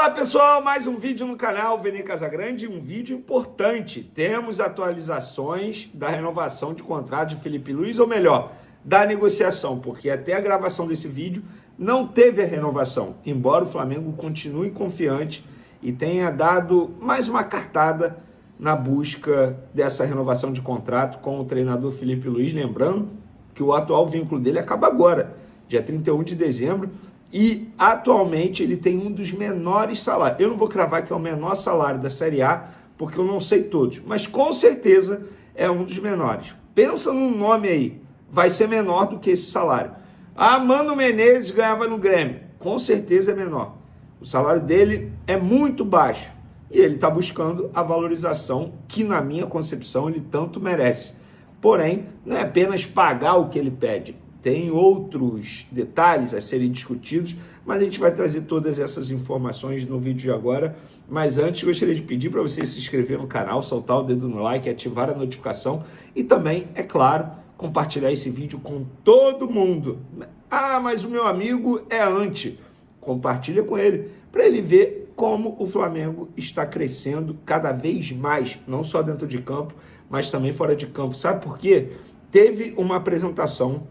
Olá pessoal, mais um vídeo no canal Vene Casagrande, um vídeo importante. Temos atualizações da renovação de contrato de Felipe Luiz, ou melhor, da negociação, porque até a gravação desse vídeo não teve a renovação, embora o Flamengo continue confiante e tenha dado mais uma cartada na busca dessa renovação de contrato com o treinador Felipe Luiz, lembrando que o atual vínculo dele acaba agora, dia 31 de dezembro, e atualmente ele tem um dos menores salários. Eu não vou cravar que é o menor salário da Série A, porque eu não sei todos, mas com certeza é um dos menores. Pensa num nome aí, vai ser menor do que esse salário. Ah, Mano Menezes ganhava no Grêmio, com certeza é menor. O salário dele é muito baixo e ele está buscando a valorização que, na minha concepção, ele tanto merece. Porém, não é apenas pagar o que ele pede. Tem outros detalhes a serem discutidos, mas a gente vai trazer todas essas informações no vídeo de agora. Mas antes, gostaria de pedir para você se inscrever no canal, soltar o dedo no like, ativar a notificação e também, é claro, compartilhar esse vídeo com todo mundo. Ah, mas o meu amigo é anti. Compartilha com ele, para ele ver como o Flamengo está crescendo cada vez mais, não só dentro de campo, mas também fora de campo. Sabe por quê? Teve uma apresentação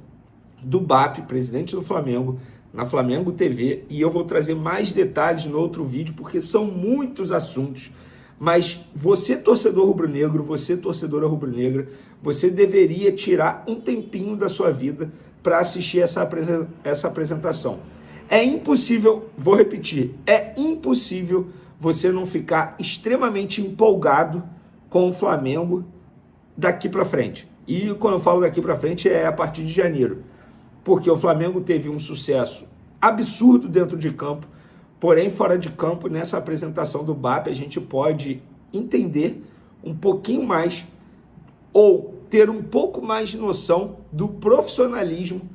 do BAP, presidente do Flamengo, na Flamengo TV, e eu vou trazer mais detalhes no outro vídeo, porque são muitos assuntos, mas você, torcedor rubro-negro, você, torcedora rubro-negra, você deveria tirar um tempinho da sua vida para assistir essa apresentação. É impossível, vou repetir, é impossível você não ficar extremamente empolgado com o Flamengo daqui para frente. E quando eu falo daqui para frente é a partir de janeiro. Porque o Flamengo teve um sucesso absurdo dentro de campo, porém fora de campo, nessa apresentação do BAP, a gente pode entender um pouquinho mais ou ter um pouco mais de noção do profissionalismo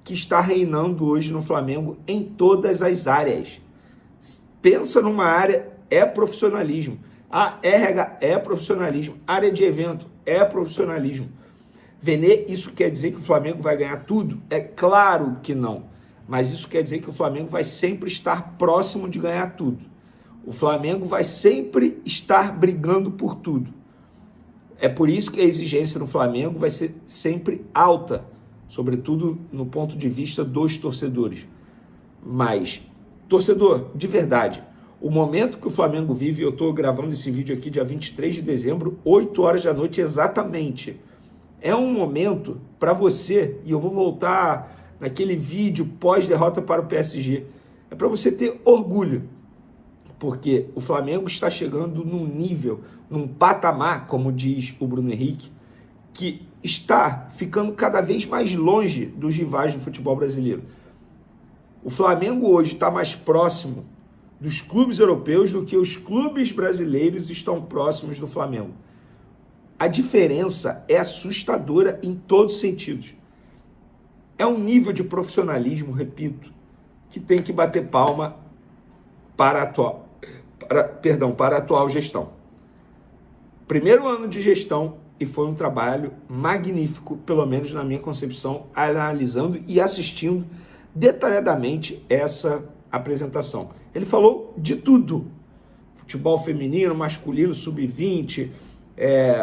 que está reinando hoje no Flamengo em todas as áreas. Pensa numa área, é profissionalismo. A RH é profissionalismo. Área de evento é profissionalismo. Vene, isso quer dizer que o Flamengo vai ganhar tudo? É claro que não. Mas isso quer dizer que o Flamengo vai sempre estar próximo de ganhar tudo. O Flamengo vai sempre estar brigando por tudo. É por isso que a exigência no Flamengo vai ser sempre alta, sobretudo no ponto de vista dos torcedores. Mas, torcedor, de verdade, o momento que o Flamengo vive, eu estou gravando esse vídeo aqui dia 23 de dezembro, 8 horas da noite exatamente. É um momento para você, e eu vou voltar naquele vídeo pós-derrota para o PSG, é para você ter orgulho, porque o Flamengo está chegando num nível, num patamar, como diz o Bruno Henrique, que está ficando cada vez mais longe dos rivais do futebol brasileiro. O Flamengo hoje está mais próximo dos clubes europeus do que os clubes brasileiros estão próximos do Flamengo. A diferença é assustadora em todos os sentidos. É um nível de profissionalismo, repito, que tem que bater palma para a atual gestão. Primeiro ano de gestão, e foi um trabalho magnífico, pelo menos na minha concepção, analisando e assistindo detalhadamente essa apresentação. Ele falou de tudo: futebol feminino, masculino, sub-20,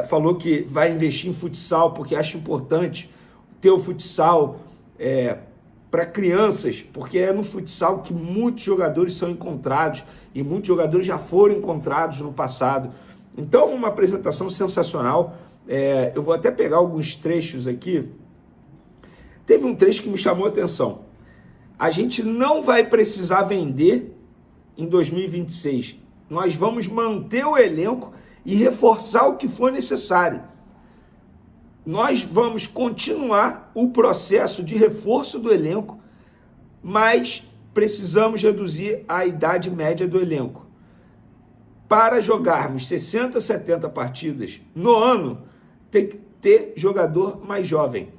falou que vai investir em futsal porque acha importante ter o futsal para crianças, porque é no futsal que muitos jogadores são encontrados e muitos jogadores já foram encontrados no passado. Então, uma apresentação sensacional. Eu vou até pegar alguns trechos aqui. Teve um trecho que me chamou a atenção. A gente não vai precisar vender em 2026. Nós vamos manter o elenco e reforçar o que for necessário. Nós vamos continuar o processo de reforço do elenco, mas precisamos reduzir a idade média do elenco. Para jogarmos 60, 70 partidas no ano, tem que ter jogador mais jovem.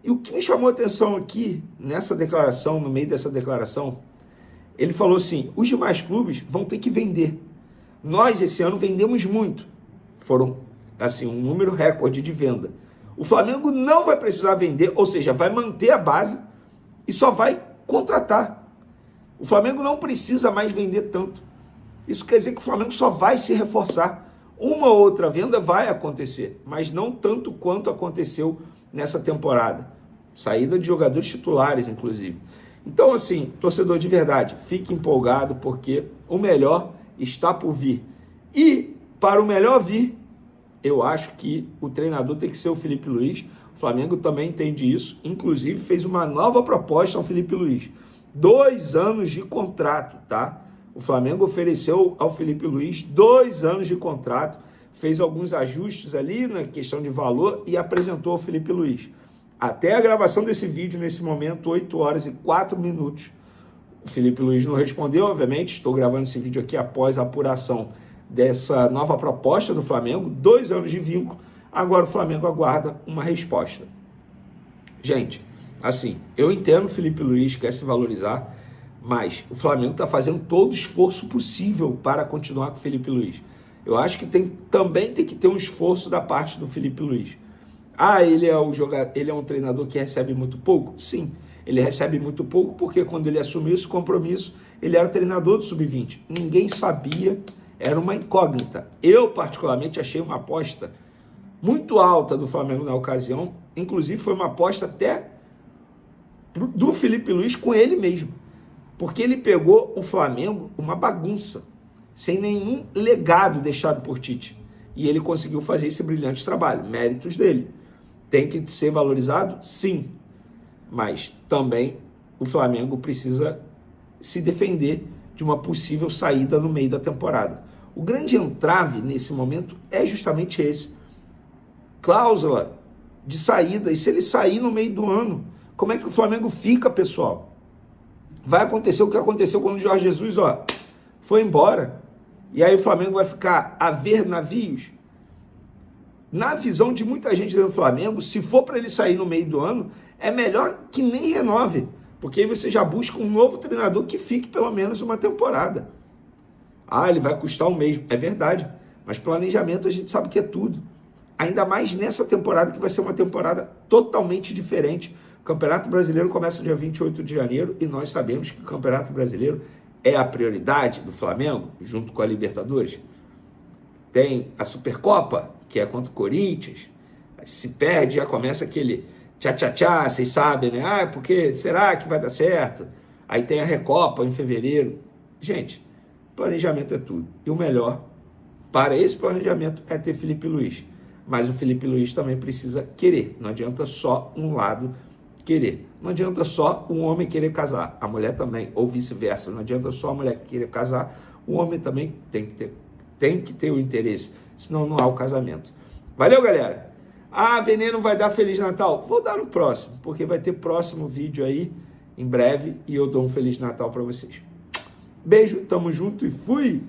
E o que me chamou a atenção aqui, nessa declaração, no meio dessa declaração, ele falou assim: os demais clubes vão ter que vender. Nós, esse ano, vendemos muito. Foram, assim, um número recorde de venda. O Flamengo não vai precisar vender, ou seja, vai manter a base e só vai contratar. O Flamengo não precisa mais vender tanto. Isso quer dizer que o Flamengo só vai se reforçar. Uma ou outra venda vai acontecer, mas não tanto quanto aconteceu nessa temporada. Saída de jogadores titulares, inclusive. Então, assim, torcedor de verdade, fique empolgado, porque o melhor está por vir. E, para o melhor vir, eu acho que o treinador tem que ser o Felipe Luiz. O Flamengo também entende isso. Inclusive, fez uma nova proposta ao Felipe Luiz. 2 anos de contrato, tá? O Flamengo ofereceu ao Felipe Luiz 2 anos de contrato, fez alguns ajustes ali na questão de valor e apresentou ao Felipe Luiz. Até a gravação desse vídeo, nesse momento, 8 horas e 4 minutos. O Felipe Luiz não respondeu, obviamente. Estou gravando esse vídeo aqui após a apuração dessa nova proposta do Flamengo. 2 anos de vínculo. Agora o Flamengo aguarda uma resposta. Gente, assim, eu entendo o Felipe Luiz quer se valorizar, mas o Flamengo está fazendo todo o esforço possível para continuar com o Felipe Luiz. Eu acho que também tem que ter um esforço da parte do Felipe Luiz. Ele é um treinador que recebe muito pouco? Sim, ele recebe muito pouco porque quando ele assumiu esse compromisso, ele era treinador do Sub-20. Ninguém sabia, era uma incógnita. Eu, particularmente, achei uma aposta muito alta do Flamengo na ocasião. Inclusive, foi uma aposta até do Felipe Luiz com ele mesmo. Porque ele pegou o Flamengo uma bagunça, sem nenhum legado deixado por Tite. E ele conseguiu fazer esse brilhante trabalho. Méritos dele. Tem que ser valorizado? Sim. Mas também o Flamengo precisa se defender de uma possível saída no meio da temporada. O grande entrave nesse momento é justamente esse. Cláusula de saída. E se ele sair no meio do ano, como é que o Flamengo fica, pessoal? Vai acontecer o que aconteceu quando o Jorge Jesus, foi embora. E aí o Flamengo vai ficar a ver navios? Na visão de muita gente dentro do Flamengo, se for para ele sair no meio do ano, é melhor que nem renove. Porque aí você já busca um novo treinador que fique pelo menos uma temporada. Ele vai custar um mês. É verdade. Mas planejamento a gente sabe que é tudo. Ainda mais nessa temporada, que vai ser uma temporada totalmente diferente. O Campeonato Brasileiro começa dia 28 de janeiro e nós sabemos que o Campeonato Brasileiro é a prioridade do Flamengo, junto com a Libertadores. Tem a Supercopa, que é contra o Corinthians. Se perde, já começa aquele tchá-tchá-tchá, vocês sabem, né? Porque será que vai dar certo? Aí tem a Recopa em fevereiro. Gente, planejamento é tudo. E o melhor para esse planejamento é ter Felipe Luiz. Mas o Felipe Luiz também precisa querer. Não adianta só um lado querer. Não adianta só um homem querer casar. A mulher também, ou vice-versa. Não adianta só a mulher querer casar. O homem também tem que ter o interesse. Senão não há o casamento. Valeu, galera? Veneno vai dar Feliz Natal? Vou dar no próximo, porque vai ter próximo vídeo aí em breve e eu dou um Feliz Natal para vocês. Beijo, tamo junto e fui!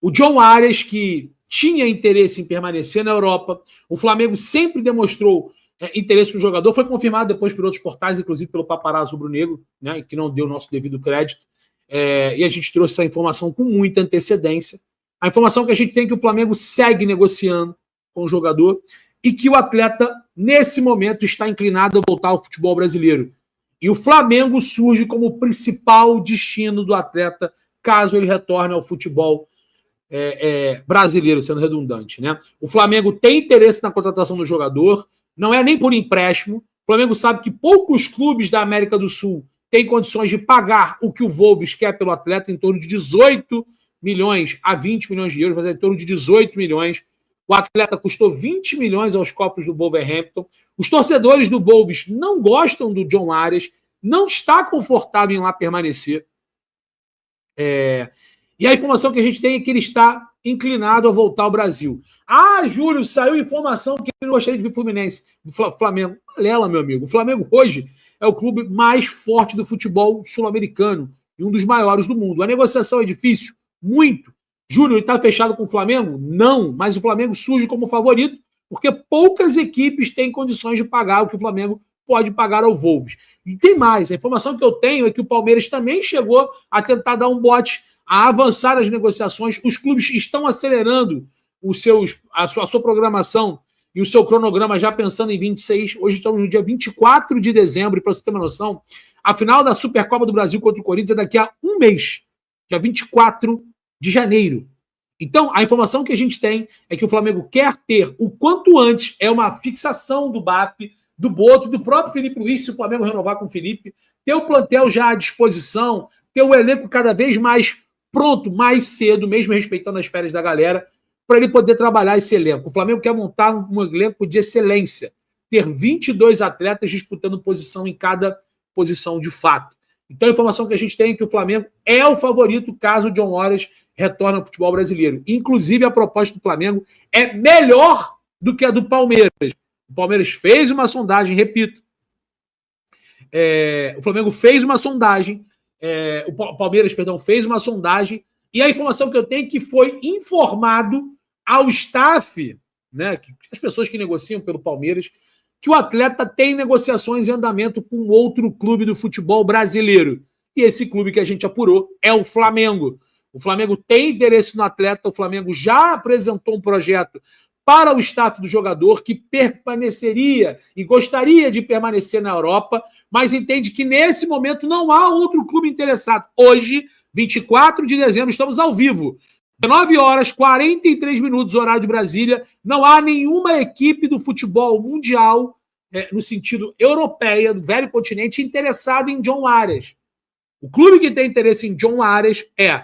O John Arias, que tinha interesse em permanecer na Europa, o Flamengo sempre demonstrou interesse no jogador, foi confirmado depois por outros portais, inclusive pelo Paparazzo Rubro-Negro, né, que não deu o nosso devido crédito, e a gente trouxe essa informação com muita antecedência. A informação que a gente tem é que o Flamengo segue negociando com o jogador e que o atleta, nesse momento, está inclinado a voltar ao futebol brasileiro. E o Flamengo surge como principal destino do atleta, caso ele retorne ao futebol brasileiro, sendo redundante, né? O Flamengo tem interesse na contratação do jogador, não é nem por empréstimo. O Flamengo sabe que poucos clubes da América do Sul têm condições de pagar o que o Wolves quer pelo atleta, em torno de 18 milhões a 20 milhões de euros, mas é em torno de 18 milhões. O atleta custou 20 milhões aos copos do Wolverhampton. Os torcedores do Wolves não gostam do John Arias, não está confortável em lá permanecer. E a informação que a gente tem é que ele está inclinado a voltar ao Brasil. Júlio, saiu informação que ele não gostaria de ver Fluminense. Flamengo. Lela, meu amigo. O Flamengo hoje é o clube mais forte do futebol sul-americano e um dos maiores do mundo. A negociação é difícil? Muito. Júlio, ele está fechado com o Flamengo? Não, mas o Flamengo surge como favorito porque poucas equipes têm condições de pagar o que o Flamengo pode pagar ao Wolves. E tem mais. A informação que eu tenho é que o Palmeiras também chegou a tentar dar um bote, a avançar as negociações. Os clubes estão acelerando a sua programação e o seu cronograma já pensando em 26. Hoje estamos no dia 24 de dezembro, e para você ter uma noção, a final da Supercopa do Brasil contra o Corinthians é daqui a um mês. dia 24 de janeiro. Então, a informação que a gente tem é que o Flamengo quer ter o quanto antes, é uma fixação do BAP, do Boto, do próprio Felipe Luiz, se o Flamengo renovar com o Felipe, ter o plantel já à disposição, ter o elenco cada vez mais pronto, mais cedo, mesmo respeitando as férias da galera, para ele poder trabalhar esse elenco. O Flamengo quer montar um elenco de excelência, ter 22 atletas disputando posição em cada posição de fato. Então, a informação que a gente tem é que o Flamengo é o favorito caso o John Horas retorne ao futebol brasileiro. Inclusive, a proposta do Flamengo é melhor do que a do Palmeiras. O Palmeiras fez uma sondagem, repito. O Flamengo fez uma sondagem, o Palmeiras, perdão, fez uma sondagem, e a informação que eu tenho é que foi informado ao staff, né, as pessoas que negociam pelo Palmeiras, que o atleta tem negociações em andamento com outro clube do futebol brasileiro. E esse clube que a gente apurou é o Flamengo. O Flamengo tem interesse no atleta, o Flamengo já apresentou um projeto para o staff do jogador que permaneceria e gostaria de permanecer na Europa, mas entende que nesse momento não há outro clube interessado. Hoje, 24 de dezembro, estamos ao vivo. 19 horas, 43 minutos, horário de Brasília. Não há nenhuma equipe do futebol mundial, no sentido europeia, do velho continente, interessada em John Arias. O clube que tem interesse em John Arias é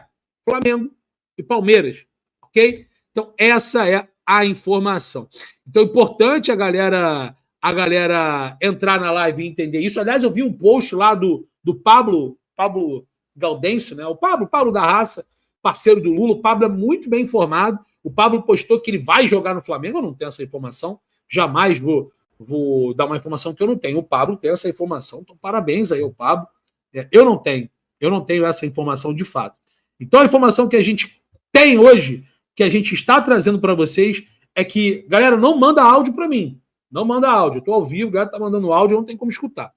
Flamengo e Palmeiras, ok? Então, essa é a informação. Então, é importante a galera entrar na live e entender isso. Aliás, eu vi um post lá do Pablo Gaudêncio, né? O Pablo da Raça, parceiro do Lula. O Pablo é muito bem informado. O Pablo postou que ele vai jogar no Flamengo. Eu não tenho essa informação. Jamais vou dar uma informação que eu não tenho. O Pablo tem essa informação. Então, parabéns aí ao Pablo. Eu não tenho essa informação de fato. Então, a informação que a gente tem hoje, que a gente está trazendo para vocês, é que, galera, não manda áudio para mim. Não manda áudio. Eu estou ao vivo, a galera está mandando áudio, não tem como escutar.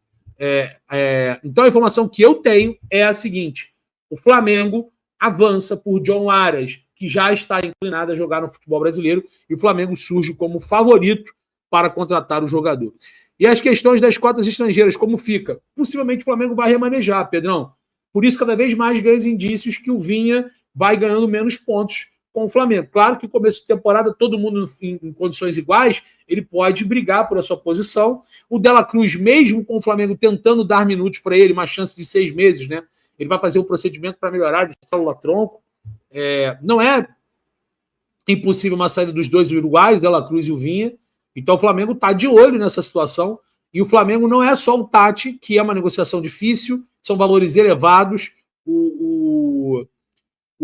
Então, a informação que eu tenho é a seguinte: o Flamengo avança por John Arias, que já está inclinado a jogar no futebol brasileiro, e o Flamengo surge como favorito para contratar o jogador. E as questões das cotas estrangeiras, como fica? Possivelmente o Flamengo vai remanejar, Pedrão. Por isso, cada vez mais grandes indícios que o Vinha vai ganhando menos pontos com o Flamengo. Claro que no começo de temporada, todo mundo em condições iguais, ele pode brigar por a sua posição. O Dela Cruz, mesmo com o Flamengo tentando dar minutos para ele, uma chance de 6 meses, né? Ele vai fazer um procedimento para melhorar de célula-tronco. Não é impossível uma saída dos dois uruguaios, Dela Cruz e o Vinha. Então o Flamengo está de olho nessa situação. E o Flamengo não é só o Tati, que é uma negociação difícil, são valores elevados. O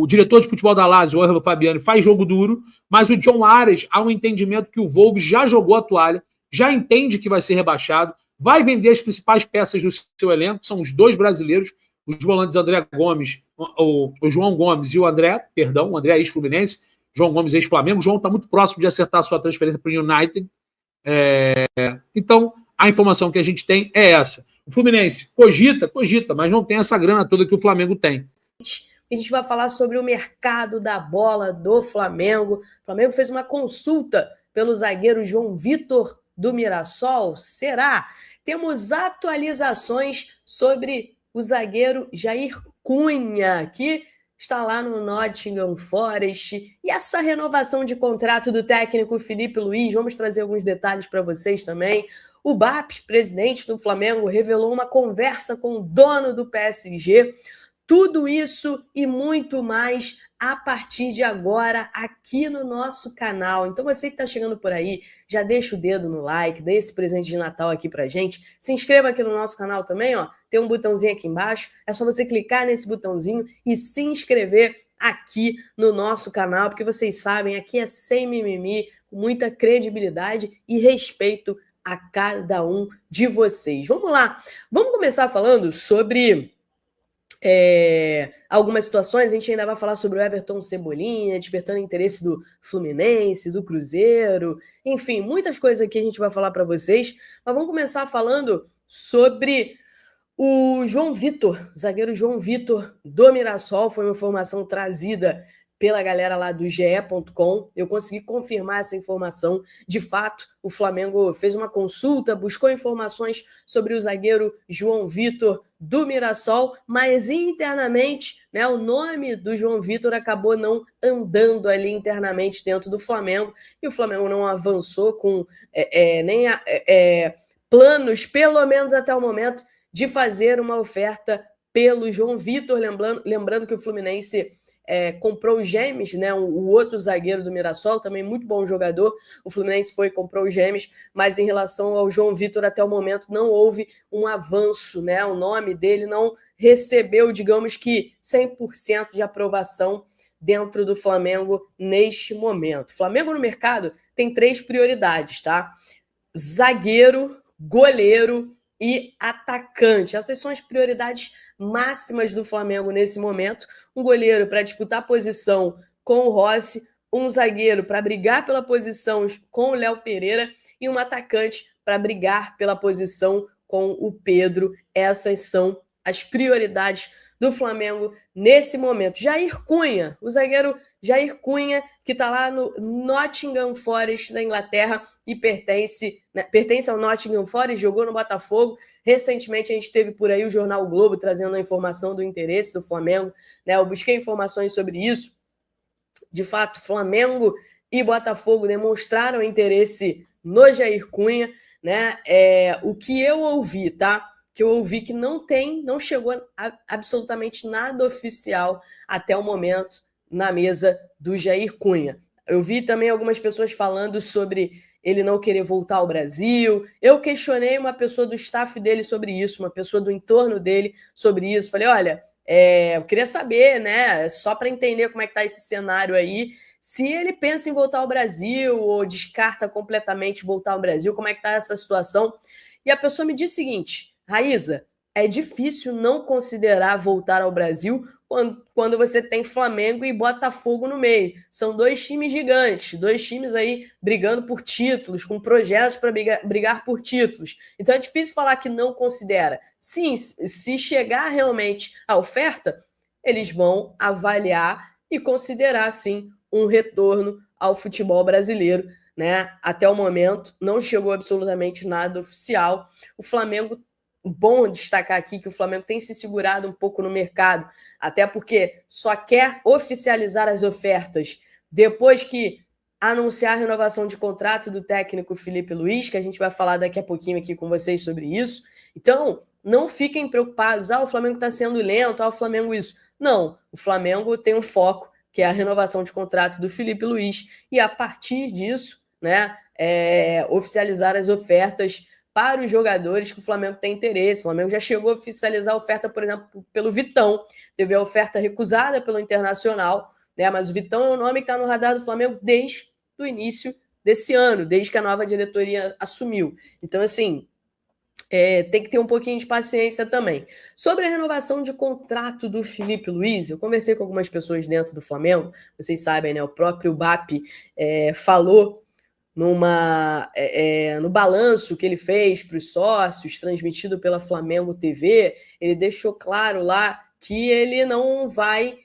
diretor de futebol da Lazio, o Ângelo Fabiani, faz jogo duro, mas o John Arias há um entendimento que o Wolves já jogou a toalha, já entende que vai ser rebaixado, vai vender as principais peças do seu elenco, são os dois brasileiros, os volantes André Gomes, o João Gomes e o André ex-Fluminense, João Gomes ex-Flamengo. O João está muito próximo de acertar a sua transferência para o United. Então, a informação que a gente tem é essa. O Fluminense cogita, mas não tem essa grana toda que o Flamengo tem. A gente vai falar sobre o mercado da bola do Flamengo. O Flamengo fez uma consulta pelo zagueiro João Vitor do Mirassol. Será? Temos atualizações sobre o zagueiro Jair Cunha, que está lá no Nottingham Forest. E essa renovação de contrato do técnico Felipe Luiz, vamos trazer alguns detalhes para vocês também. O BAP, presidente do Flamengo, revelou uma conversa com o dono do PSG. Tudo isso e muito mais a partir de agora aqui no nosso canal. Então você que está chegando por aí, já deixa o dedo no like, dê esse presente de Natal aqui pra gente. Se inscreva aqui no nosso canal também, ó. Tem um botãozinho aqui embaixo. É só você clicar nesse botãozinho e se inscrever aqui no nosso canal, porque vocês sabem, aqui é sem mimimi, com muita credibilidade e respeito a cada um de vocês. Vamos lá. Vamos começar falando sobre algumas situações. A gente ainda vai falar sobre o Everton Cebolinha, despertando interesse do Fluminense, do Cruzeiro, enfim, muitas coisas aqui a gente vai falar para vocês, mas vamos começar falando sobre o João Vitor, zagueiro João Vitor do Mirassol. Foi uma informação trazida pela galera lá do GE.com. Eu consegui confirmar essa informação. De fato, o Flamengo fez uma consulta, buscou informações sobre o zagueiro João Vitor do Mirassol, mas internamente, né, o nome do João Vitor acabou não andando ali internamente dentro do Flamengo, e o Flamengo não avançou com nem planos, pelo menos até o momento, de fazer uma oferta pelo João Vitor. Lembrando que o Fluminense comprou o Gemes, né, o outro zagueiro do Mirassol, também muito bom jogador. O Fluminense foi e comprou o Gemes, mas em relação ao João Vitor, até o momento não houve um avanço, né? O nome dele não recebeu, digamos que, 100% de aprovação dentro do Flamengo neste momento. O Flamengo no mercado tem 3 prioridades, tá? Zagueiro, goleiro e atacante. Essas são as prioridades máximas do Flamengo nesse momento. Um goleiro para disputar posição com o Rossi, um zagueiro para brigar pela posição com o Léo Pereira e um atacante para brigar pela posição com o Pedro. Essas são as prioridades do Flamengo nesse momento. Jair Cunha, o zagueiro Jair Cunha, que está lá no Nottingham Forest da Inglaterra e pertence ao Nottingham Forest, jogou no Botafogo. Recentemente a gente teve por aí o Jornal o Globo trazendo a informação do interesse do Flamengo, né? Eu busquei informações sobre isso. De fato, Flamengo e Botafogo demonstraram interesse no Jair Cunha, né? O que eu ouvi, tá? Que eu ouvi que não chegou absolutamente nada oficial até o momento na mesa do Jair Cunha. Eu vi também algumas pessoas falando sobre ele não querer voltar ao Brasil. Eu questionei uma pessoa do staff dele sobre isso, uma pessoa do entorno dele sobre isso. Falei, olha, eu queria saber, né, só para entender como é que tá esse cenário aí, se ele pensa em voltar ao Brasil ou descarta completamente voltar ao Brasil, como é que tá essa situação. E a pessoa me disse o seguinte: Raíza, é difícil não considerar voltar ao Brasil quando você tem Flamengo e Botafogo no meio. São 2 times gigantes, 2 times aí brigando por títulos, com projetos para brigar por títulos. Então é difícil falar que não considera. Sim, se chegar realmente a oferta, eles vão avaliar e considerar, sim, um retorno ao futebol brasileiro, né? Até o momento não chegou absolutamente nada oficial. O Flamengo, bom destacar aqui que o Flamengo tem se segurado um pouco no mercado, até porque só quer oficializar as ofertas depois que anunciar a renovação de contrato do técnico Felipe Luiz, que a gente vai falar daqui a pouquinho aqui com vocês sobre isso. Então, não fiquem preocupados, o Flamengo está sendo lento, o Flamengo isso. Não, o Flamengo tem um foco, que é a renovação de contrato do Felipe Luiz, e a partir disso, né, oficializar as ofertas para os jogadores que o Flamengo tem interesse. O Flamengo já chegou a oficializar a oferta, por exemplo, pelo Vitão. Teve a oferta recusada pelo Internacional, né? Mas o Vitão é um nome que está no radar do Flamengo desde o início desse ano, desde que a nova diretoria assumiu. Então, assim, tem que ter um pouquinho de paciência também. Sobre a renovação de contrato do Felipe Luiz, eu conversei com algumas pessoas dentro do Flamengo, vocês sabem, né? O próprio BAP falou no balanço que ele fez para os sócios, transmitido pela Flamengo TV, ele deixou claro lá que ele não vai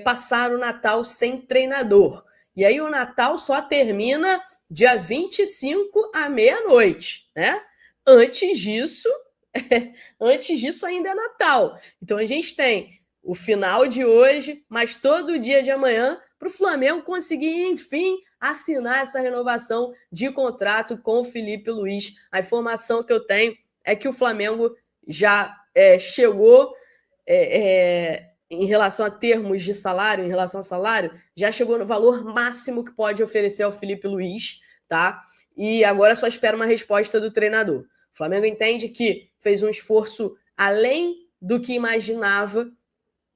passar o Natal sem treinador. E aí o Natal só termina dia 25 à meia-noite, né? Antes disso ainda é Natal. Então a gente tem o final de hoje, mas todo dia de amanhã, para o Flamengo conseguir, enfim, assinar essa renovação de contrato com o Felipe Luiz. A informação que eu tenho é que o Flamengo já chegou, em relação a termos de salário, em relação a salário, já chegou no valor máximo que pode oferecer ao Felipe Luiz, tá? E agora só espera uma resposta do treinador. O Flamengo entende que fez um esforço além do que imaginava,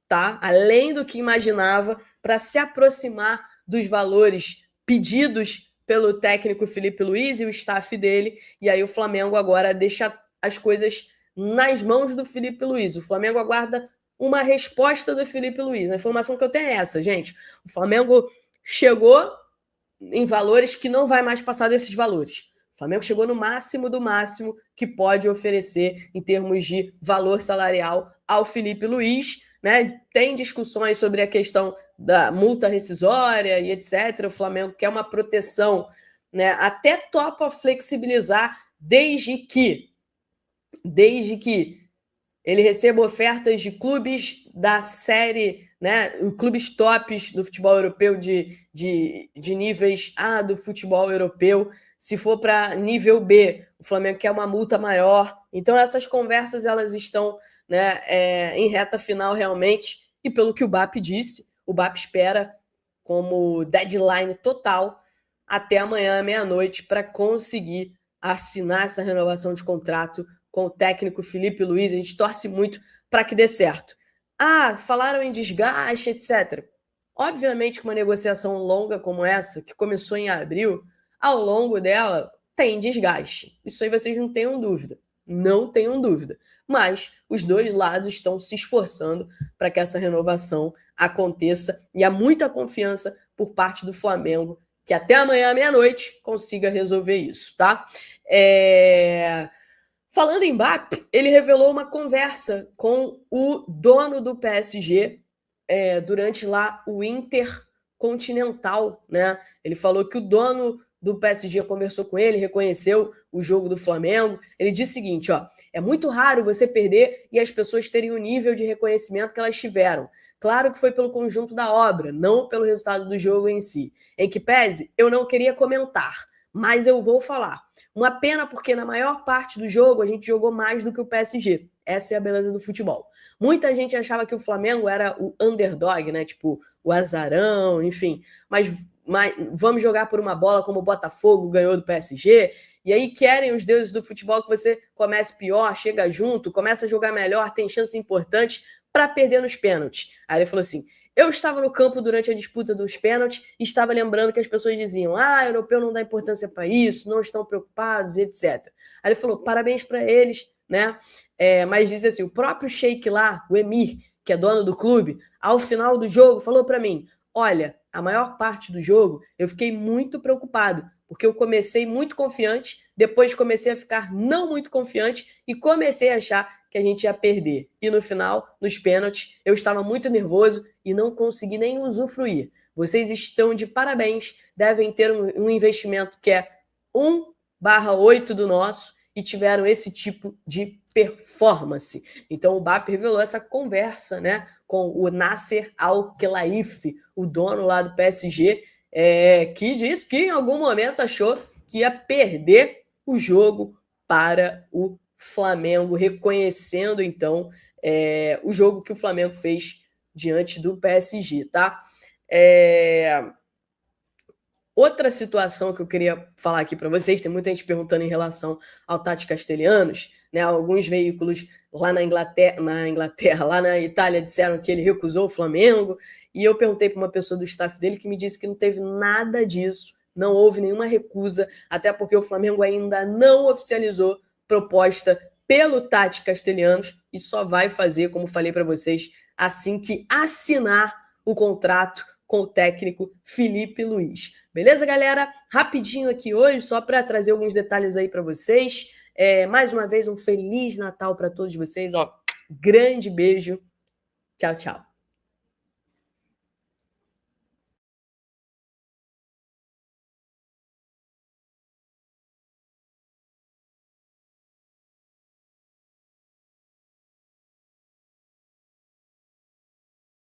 tá? Além do que imaginava, para se aproximar dos valores pedidos pelo técnico Felipe Luiz e o staff dele. E aí o Flamengo agora deixa as coisas nas mãos do Felipe Luiz. O Flamengo aguarda uma resposta do Felipe Luiz. A informação que eu tenho é essa, gente. O Flamengo chegou em valores que não vai mais passar desses valores. O Flamengo chegou no máximo do máximo que pode oferecer em termos de valor salarial ao Felipe Luiz, né? Tem discussões sobre a questão da multa rescisória e etc. O Flamengo quer uma proteção, né? Até topa flexibilizar desde que ele receba ofertas de clubes da série, né? Clubes tops do futebol europeu de níveis A do futebol europeu. Se for para nível B, o Flamengo quer uma multa maior. Então, essas conversas elas estão, né, em reta final realmente. E pelo que o BAP disse, o BAP espera como deadline total até amanhã, meia-noite, para conseguir assinar essa renovação de contrato com o técnico Felipe Luiz. A gente torce muito para que dê certo. Falaram em desgaste, etc. Obviamente que uma negociação longa como essa, que começou em abril, ao longo dela tem desgaste. Isso aí vocês não tenham dúvida. Não tenham dúvida. Mas os dois lados estão se esforçando para que essa renovação aconteça e há muita confiança por parte do Flamengo que até amanhã, meia-noite, consiga resolver isso, tá? Falando em BAP, ele revelou uma conversa com o dono do PSG durante lá o Intercontinental, né? Ele falou que o dono do PSG conversou com ele, reconheceu o jogo do Flamengo. Ele disse o seguinte, é muito raro você perder e as pessoas terem o nível de reconhecimento que elas tiveram. Claro que foi pelo conjunto da obra, não pelo resultado do jogo em si. Em que pese, eu não queria comentar, mas eu vou falar. Uma pena porque na maior parte do jogo a gente jogou mais do que o PSG. Essa é a beleza do futebol. Muita gente achava que o Flamengo era o underdog, né? Tipo, o azarão, enfim. Mas vamos jogar por uma bola como o Botafogo ganhou do PSG. E aí querem os deuses do futebol que você comece pior, chega junto, começa a jogar melhor, tem chances importantes para perder nos pênaltis. Aí ele falou assim, eu estava no campo durante a disputa dos pênaltis e estava lembrando que as pessoas diziam, europeu não dá importância para isso, não estão preocupados, etc. Aí ele falou, parabéns para eles, né? Mas diz assim, o próprio Sheik lá, o Emir, que é dono do clube, ao final do jogo falou para mim, olha, a maior parte do jogo eu fiquei muito preocupado, porque eu comecei muito confiante, depois comecei a ficar não muito confiante e comecei a achar que a gente ia perder. E no final, nos pênaltis, eu estava muito nervoso e não consegui nem usufruir. Vocês estão de parabéns, devem ter um investimento que é 1/8 do nosso e tiveram esse tipo de performance. Então o BAP revelou essa conversa, né, com o Nasser Al-Khelaifi, o dono lá do PSG, que diz que em algum momento achou que ia perder o jogo para o Flamengo, reconhecendo então o jogo que o Flamengo fez diante do PSG, tá? Outra situação que eu queria falar aqui para vocês, tem muita gente perguntando em relação ao Tati Castellanos, né? Alguns veículos lá na Inglaterra, lá na Itália, disseram que ele recusou o Flamengo, e eu perguntei para uma pessoa do staff dele que me disse que não teve nada disso, não houve nenhuma recusa, até porque o Flamengo ainda não oficializou proposta pelo Tati Castellanos e só vai fazer, como falei para vocês, assim que assinar o contrato com o técnico Felipe Luiz. Beleza, galera? Rapidinho aqui hoje, só para trazer alguns detalhes aí para vocês. Mais uma vez, um Feliz Natal para todos vocês. Grande beijo. Tchau, tchau.